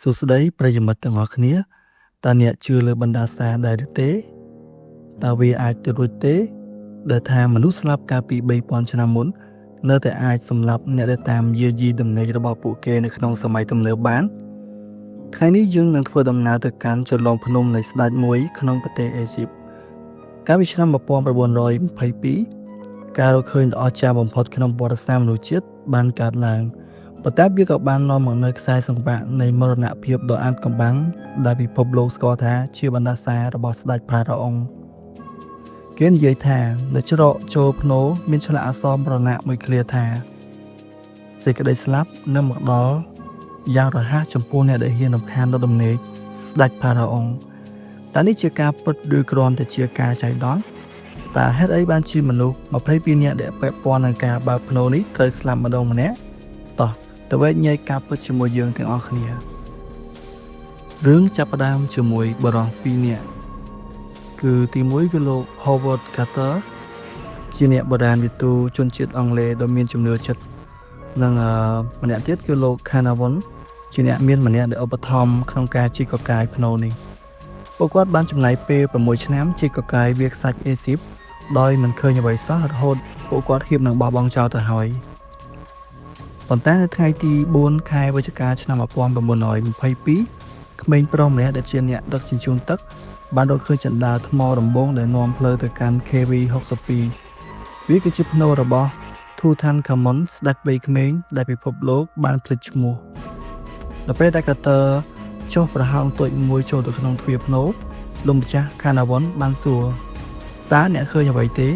សួស្តីប្រិយមិត្តទាំងអស់គ្នាតើអ្នកជឿលើបណ្ដាសាដែរឬទេតើវាអាចទៅរួចទេដែលថាមនុស្សស្លាប់កាលពី 3000 ឆ្នាំមុននៅតែអាចសម្លាប់អ្នកដែលតាមយាយីដំណេករបស់ពួកគេនៅក្នុងសម័យទំនើបបានថ្ងៃនេះយើងនឹងធ្វើដំណើរទៅកាន់ចន្លោះភ្នំនៃស្ដេចមួយក្នុងប្រទេសអេស៊ីបកាលពីឆ្នាំ 1922 ការរកឃើញដ៏អស្ចារ្យបំផុតក្នុងប្រវត្តិសាស្ត្រមនុស្សជាតិបានកើតឡើងប៉ុន្តែវាក៏បាននាំមកនូវខ្សែសង្វាក់នៃមរណភាពដ៏អាថ៌កំបាំងដែលពិភពលោកស្គាល់ថាជាបណ្ដាសារបស់ស្ដេចផារ៉ាអុងគេនិយាយថានៅច្រកចូលភ្នោមានឆ្លាក់អក្សរមរណៈមួយឃ្លាថាសេចក្តីស្លាប់នឹងមកដល់យ៉ាងរហ័សចំពោះអ្នកដែលហ៊ានរំខានដល់ដំណេកស្ដេចផារ៉ាអុងតើនេះជាការពិតឬគ្រាន់តែជាការចៃដន្យតើហេតុអីបានជាមនុស្ស22នាក់ដែលពាក់ព័ន្ធនឹងការបើកភ្នោនេះត្រូវស្លាប់ម្ដងម្នាក់តោះទៅវែកញែកការពិតជាមួយយើងទាំងអស់គ្នារឿងចាប់ផ្ដើមជាមួយបរិសុទ្ធ2នាក់គឺទី1គឺលោក Howard Carter ជាអ្នកបុរាណវិទូជនជាតិអង់គ្លេសដ៏មានជំនឿចិត្តនិងម្នាក់ទៀតគឺលោក Carnarvon ជាអ្នកមានម្នាក់ដែលឧបត្ថម្ភក្នុងការជីកកកាយភ្នោនេះពួកគាត់បានចំណាយពេល6ឆ្នាំជីកកកាយវាខ្សាច់អេស៊ីបដោយមិនឃើញអ្វីសោះរហូតពួកគាត់ហ៊ាននឹងបោះបង់ចោលទៅហើយប៉ុន្តែនៅថ្ងៃទី4ខែវិច្ឆិកាឆ្នាំ 1922 ក្មេងប្រុសម្នាក់ដែលជាអ្នកដឹកជញ្ជូនទឹកបានរកឃើញចន្ទាថ្មដំបងដែលនាំផ្លូវទៅកាន់ KV62 វាគឺជាភ្នោរបស់ Tutankhamun ស្ដេចបីក្មេងដែលពិភពលោកបានភ្លេចឈ្មោះដល់ពេលដែល Carter ចុះប្រហោងតូចមួយចូលទៅក្នុងទ្វារភ្នោលោកម្ចាស់ Carnarvon បានសួរតើអ្នកឃើញអ្វីទេ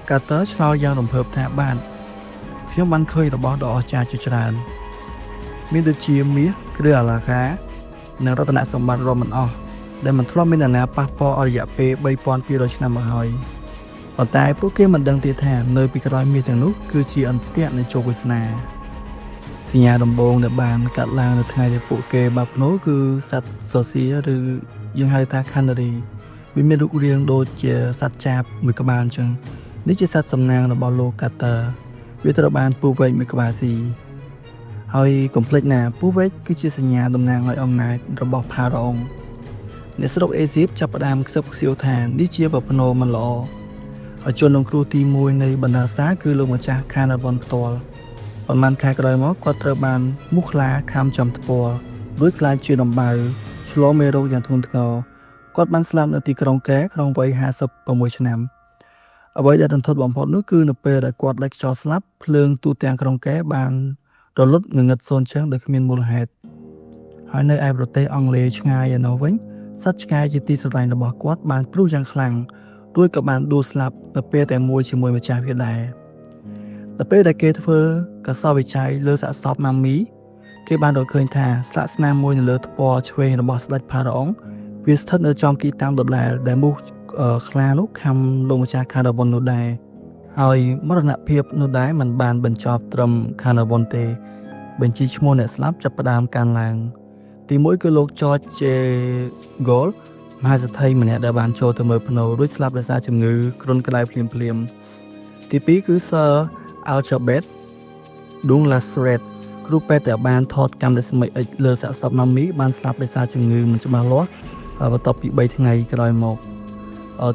Carter ឆ្លើយយ៉ាងរំភើបថាបានខ្ញុំបានឃើញរបស់ដ៏អស្ចារ្យជាច្រើនមានដូចជាមាសគ្រឿងអលង្ការនិងរតនសម្បត្តិរាប់មិនអស់ដែលមិនធ្លាប់មាននរណាប៉ះពាល់អរិយពេល 3200 ឆ្នាំមកហើយប៉ុន្តែពួកគេមិនដឹងទេថានៅពីក្រោយមាសទាំងនោះគឺជាអន្ទាក់នៃជោគវាសនាសញ្ញាដំបូងដែលបានកាត់ឡើងនៅថ្ងៃដែលពួកគេបើកភ្នោគឺសត្វសូសៀឬយើងហៅថា Canary វាមានរូបរាងដូចជាសត្វចាបមួយក្បាលអញ្ចឹងនេះជាសត្វសំណាងរបស់លោក Carter វាត្រូវបានពូវែកមួយក្បាលស៊ីហើយកុំភ្លេចណាពូវែកគឺជាសញ្ញាតំណាងឲ្យអំណាចរបស់ផារ៉ាអុងអ្នកស្រុកអេស៊ីបចាប់ផ្ដើមខ្សឹបខ្សៀវថានេះជាប្រផ្នូលមិនល្អឲ្យជនរងគ្រោះទី1នៃបណ្ដាសាគឺលោកម្ចាស់ Carnarvon ផ្ទាល់ប៉ុន្មានខែក្រោយមកគាត់ត្រូវបានមូសខ្លាខាំចំថ្ពាល់រួចក្លាយជាដំបៅឆ្លងមេរោគយ៉ាងធ្ងន់ធ្ងរគាត់បានស្លាប់នៅទីក្រុងកែក្នុងវ័យ56ឆ្នាំអ្វីដែលរន្ធត់បំផុតនោះគឺនៅពេលដែលគាត់ដាច់ខ្យល់ស្លាប់ភ្លើងទូទាំងក្រុងកែបានរលត់ងងឹតសូន្យជើងដោយគ្មានមូលហេតុហើយនៅឯប្រទេសអង់គ្លេសឆ្ងាយឯនោះវិញសត្វឆ្កែជាទីស្រឡាញ់របស់គាត់បានព្រុសយ៉ាងខ្លាំងរួចក៏បានដួលស្លាប់នៅពេលតែមួយជាមួយម្ចាស់វាដែរដល់ពេលដែលគេធ្វើកសោវិច័យលើសាកសពម៉ាមីគេបានរកឃើញថាស្លាកស្នាមមួយនៅលើថ្ពាល់ឆ្វេងរបស់ស្ដេចផារ៉ាអុងវាស្ថិតនៅចំទីតាំងដដែលដែលមូសខ្លានោះខាំលោកម្ចាស់ Carnarvon នោះដែរហើយមរណភាពនោះដែរมันបានបញ្ចប់ត្រឹម Carnarvon ទេបញ្ជីឈ្មោះអ្នកស្លាប់ចាប់ផ្ដើមកើនឡើងទី1គឺលោក George J. Gould មហាសេដ្ឋីម្នាក់ដែលបានចូលទៅមើលភ្នោរួចស្លាប់ដោយសារជំងឺគ្រុនក្តៅភ្លាមទី2គឺ Sir Algebet Douglas-Red គ្រូពេទ្យដែលបានថតកាំរស្មី X លើសាកសពម៉ាមីបានស្លាប់ដោយសារជំងឺមិនច្បាស់លាស់បន្ទាប់ពី3ថ្ងៃក្រោយមក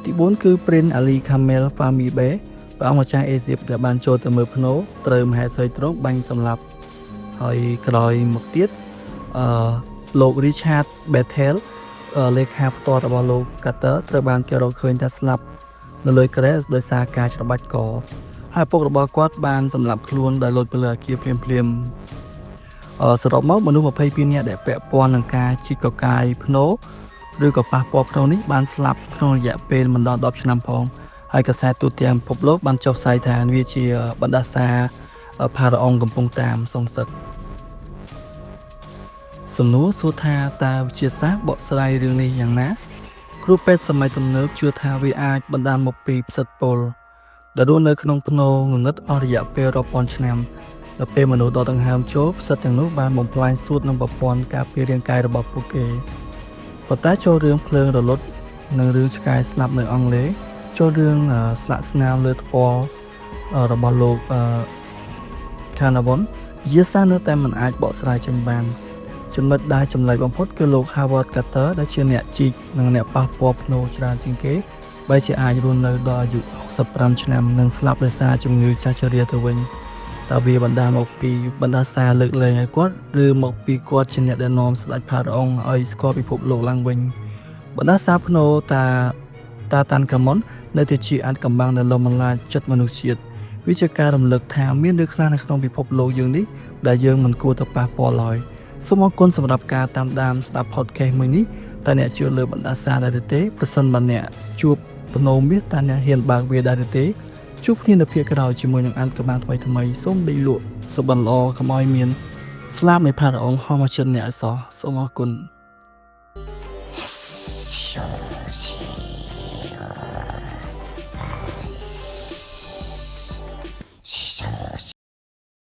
ទី4គឺ Prince Ali Kamel Fahmy Bey ព្រះអង្គម្ចាស់អេស៊ីបដែលបានចូលទៅមើលភ្នោត្រូវមហេសីទ្រង់បាញ់សម្លាប់ហើយក្រោយមកទៀតលោក Richard Bethel លេខាផ្ទាល់របស់លោក Carter ត្រូវបានគេរកឃើញថាស្លាប់នៅលើគ្រែដោយសារការច្របាច់កហើយឪពុករបស់គាត់បានសម្លាប់ខ្លួនដោយលោតទៅលើអគារភ្លាមសរុបមកមនុស្ស22នាក់ដែលពាក់ព័ន្ធនឹងការជីកកកាយភ្នោឬក៏ប៉ះពាល់ភ្នោនេះបានស្លាប់ក្នុងរយៈពេលមិនដល់10ឆ្នាំផងហើយកសែតទូទាំងពិភពលោកបានចុះផ្សាយថាវាជាបណ្ដាសាផារ៉ាអុងកំពុងតាមសងសឹកសំណួរសួរថាតើវិទ្យាសាស្ត្របកស្រាយរឿងនេះយ៉ាងណាគ្រូពេទ្យសម័យទំនើបជឿថាវាអាចបណ្ដាលមកពីផ្សិតពុលដែលរស់នៅក្នុងភ្នោងងឹតអស់រយៈពេលរាប់ពាន់ឆ្នាំដល់ពេលមនុស្សដកដង្ហើមចូលផ្សិតទាំងនោះបានបំផ្លាញសួតនឹងប្រព័ន្ធការពាររាងកាយរបស់ពួកគេប៉ុន្តែចូលរឿងភ្លើងរលត់និងរឿងឆ្កែស្លាប់នៅអង់គ្លេសចូលរឿងស្លាកស្នាមលើថ្ពាល់របស់លោក Carnarvon វិទ្យាសាស្ត្រនៅតែមិនអាចបកស្រាយចេញបាន ចំណុចដែលចម្លែកបំផុតគឺលោក Howard Carter ដែលជាអ្នកជីកនិងអ្នកប៉ះពាល់ភ្នូរច្រើនជាងគេបែរជាអាចរស់នៅដល់អាយុ65ឆ្នាំនិងស្លាប់ដោយសារជំងឺចាស់ជរាទៅវិញតើវាបណ្ដាលមកពីបណ្ដាសាលើកលែងឲ្យគាត់ឬមកពីគាត់ជាអ្នកដែលនាំស្ដេចផារ៉ាអុងឲ្យស្គាល់ពិភពលោកឡើងវិញបណ្ដាសាភ្នូរតាតាន់កាមុននៅតែជាអាចកំបាំងដែលលំបន្លាចចិត្តមនុស្សជាតិវាជាការរំលឹកថាមានរឿងខ្លះនៅក្នុងពិភពលោកយើងនេះដែលយើងមិនគួរទៅប៉ះពាល់ឡើយសូមអរគុណសម្រាប់ការតាមដានស្ដាប់ podcast មួយនេះតើអ្នកជឿលើបណ្ដាសាដែរឬទេប្រសិនបើអ្នកជួបភ្នូមាសតើអ្នកហ៊ានបើកវាដែរឬទេជួបគ្នានៅភាគក្រោយជាមួយនឹងអានកម្បាំងថ្មីសូមដេកលក់សុបិនល្អកុំឲ្យមានស្លាប់នៃផារ៉ាអុងហោះមកចិត្តអ្នកអសោះសូមអរគុណ